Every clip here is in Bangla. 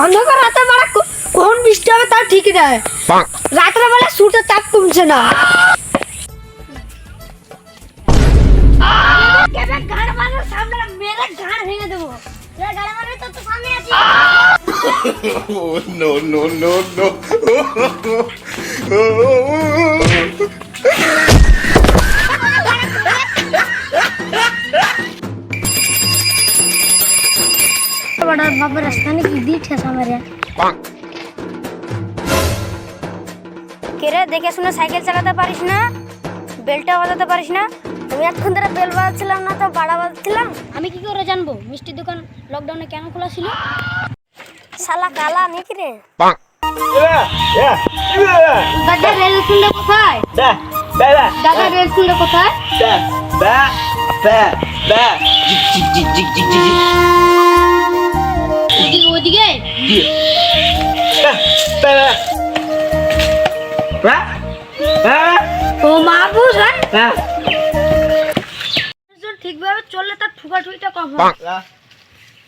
অন্ধকার রাতে মারা কোন বৃষ্টি হবে তার ঠিক নাই। রাতের বেলা সূর্যের তাপ কমছে না। গাড় মারার সামনে মেরে গাড় ভেঙে দেবো। গাড়ি মারবি তো তো সামনে আছি। No, no, no, no. बड़ा बाबा रास्ता ने की दी ठेसा मारे কেরে দেখে শুনে সাইকেল চালাতে পারিস না, বেলটা বাজাতে পারিস না? তুমি এতক্ষণ ধরে বেল বাজাচ্ছিলাম না তো বাড়া বাজাচ্ছিলাম। আমি কি করে জানবো মিষ্টির দোকান লকডাউনে কেন খোলা ছিল? শালা কালা নাকি রে? দাদা রেল স্টেশন কোথায়? দাদা রেল স্টেশন কোথায়? ওদিকে ও মাহবুব ঠিকভাবে চললে তার ঠুকাঠুকিটা কম হয়।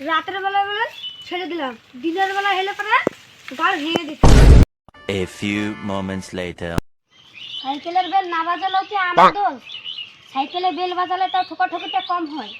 রাতের বেলা ছেড়ে দিলাম, দিনের বেলা হেলে পরে গাড় ভেঙে দিত। A few moments later. সাইকেলের বেল না বাজালেও কি আমার দোষ? সাইকেলে বেল বাজালে তার ঠুকাঠুকিটা কম হয়।